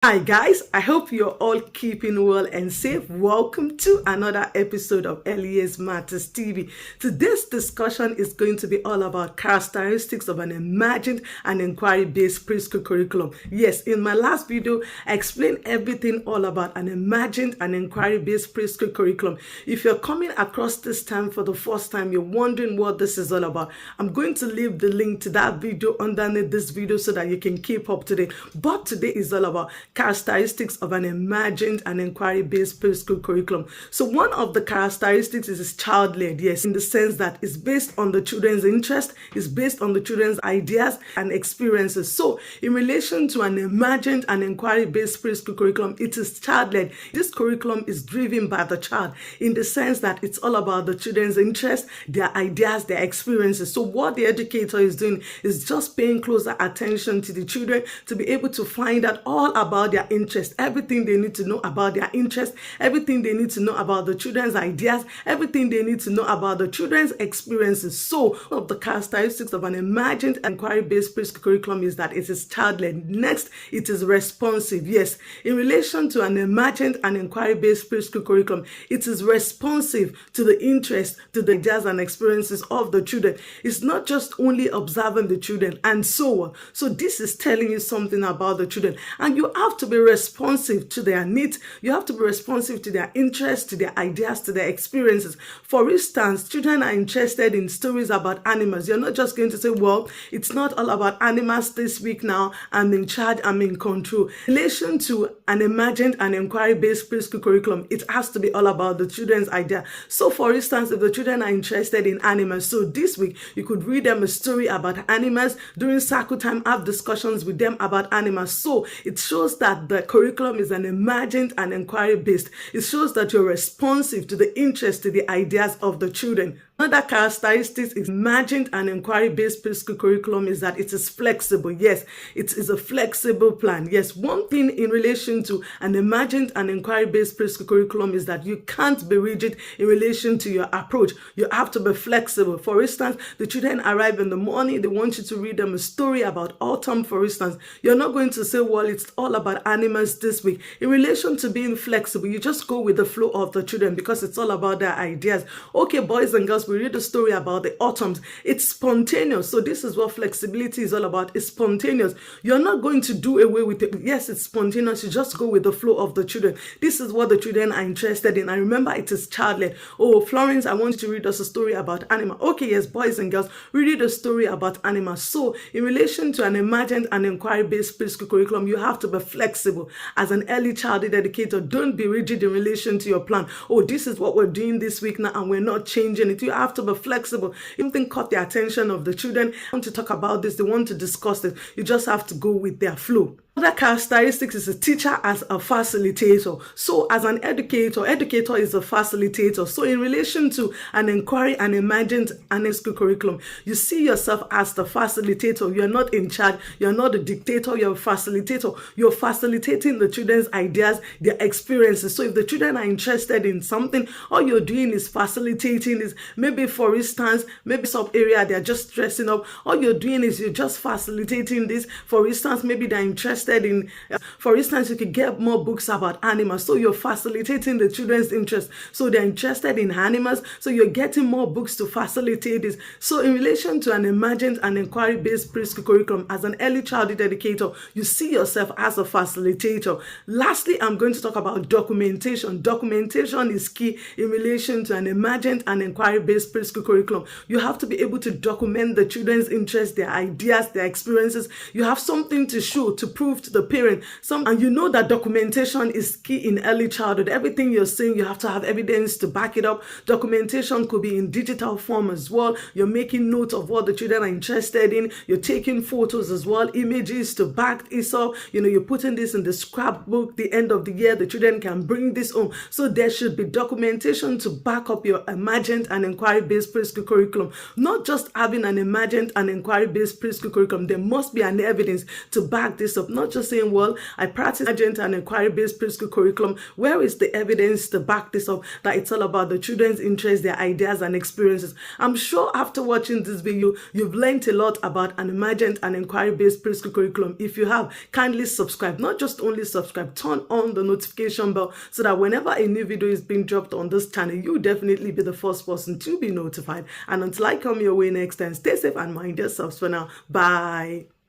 Hi guys, I hope you're all keeping well and safe. Welcome to another episode of Early Years Matters TV. Today's discussion is going to be all about characteristics of an imagined and inquiry-based preschool curriculum. Yes, in my last video, I explained everything all about an imagined and inquiry-based preschool curriculum. If you're coming across this time for the first time, you're wondering what this is all about, I'm going to leave the link to that video underneath this video so that you can keep up to date. But today is all about characteristics of an imagined and inquiry-based preschool curriculum. So one of the characteristics is child-led, yes, in the sense that it's based on the children's interest, it's based on the children's ideas and experiences. So in relation to an imagined and inquiry-based preschool curriculum, it is child-led. This curriculum is driven by the child in the sense that it's all about the children's interest, their ideas, their experiences. So what the educator is doing is just paying closer attention to the children to be able to find out all about their interest, everything they need to know about their interest, everything they need to know about the children's ideas, everything they need to know about the children's experiences. So one of the characteristics of an imagined inquiry-based preschool curriculum is that it is child-led. Next, it is responsive. Yes, in relation to an imagined and inquiry-based preschool curriculum, it is responsive to the interest, to the ideas and experiences of the children. It's not just only observing the children and so on. So this is telling you something about the children, and you have to be responsive to their needs. You have to be responsive to their interests, to their ideas, to their experiences. For instance, children are interested in stories about animals. You're not just going to say, well, it's not all about animals this week now. I'm in charge, I'm in control. In relation to an imagined and inquiry-based preschool curriculum, it has to be all about the children's idea. So for instance, if the children are interested in animals, so this week you could read them a story about animals. During circle time, have discussions with them about animals. So it shows that the curriculum is an imagined and inquiry-based. It shows that you're responsive to the interest, to the ideas of the children. Another characteristic is imagined and inquiry-based preschool curriculum is that it is flexible. Yes, it is a flexible plan. Yes, one thing in relation to an imagined and inquiry-based preschool curriculum is that you can't be rigid in relation to your approach. You have to be flexible. For instance, the children arrive in the morning, they want you to read them a story about autumn, for instance. You're not going to say, well, it's all about animals this week. In relation to being flexible, you just go with the flow of the children because it's all about their ideas. Okay, boys and girls, we read a story about the autumns. It's spontaneous. So this is what flexibility is all about. It's spontaneous. You're not going to do away with it. Yes, it's spontaneous. You just go with the flow of the children. This is what the children are interested in. And remember, it is child-led. Oh, Florence, I want you to read us a story about animal. Okay, yes, boys and girls, we read a story about animals. So in relation to an imagined and inquiry-based preschool curriculum, you have to be flexible. As an early childhood educator, don't be rigid in relation to your plan. Oh, this is what we're doing this week now and we're not changing it. You have to be flexible. If something caught the attention of the children, they want to talk about this, they want to discuss it, you just have to go with their flow. Other characteristics is a teacher as a facilitator. So as an educator is a facilitator. So in relation to an inquiry and imagined and preschool curriculum, you see yourself as the facilitator. You're not in charge. You're not a dictator. You're a facilitator. You're facilitating the children's ideas, their experiences. So if the children are interested in something, all you're doing is facilitating is maybe, for instance, maybe some area they're just dressing up. All you're doing is you're just facilitating this. For instance, maybe they're interested in, for instance, you could get more books about animals. So you're facilitating the children's interest. So they're interested in animals. So you're getting more books to facilitate this. So in relation to an imagined and inquiry-based preschool curriculum, as an early childhood educator, you see yourself as a facilitator. Lastly, I'm going to talk about documentation. Documentation is key in relation to an imagined and inquiry-based preschool curriculum. You have to be able to document the children's interests, their ideas, their experiences. You have something to show, to prove to the parent. And you know that documentation is key in early childhood. Everything you're saying, you have to have evidence to back it up. Documentation could be in digital form as well. You're making notes of what the children are interested in. You're taking photos as well, images to back this up. You know, you're putting this in the scrapbook. The end of the year, the children can bring this home. So there should be documentation to back up your imagined and inquiry-based preschool curriculum. Not just having an imagined and inquiry-based preschool curriculum. There must be an evidence to back this up. not just saying, well, I practice Emergent and inquiry-based preschool curriculum. Where is the evidence to back this up, that it's all about the children's interests, their ideas and experiences? I'm sure after watching this video, you've learned a lot about an Emergent and inquiry-based preschool curriculum. If you have, kindly subscribe. Not just only subscribe, turn on the notification bell so that whenever a new video is being dropped on this channel, you'll definitely be the first person to be notified. And until I come your way next time, stay safe and mind yourselves for now. Bye.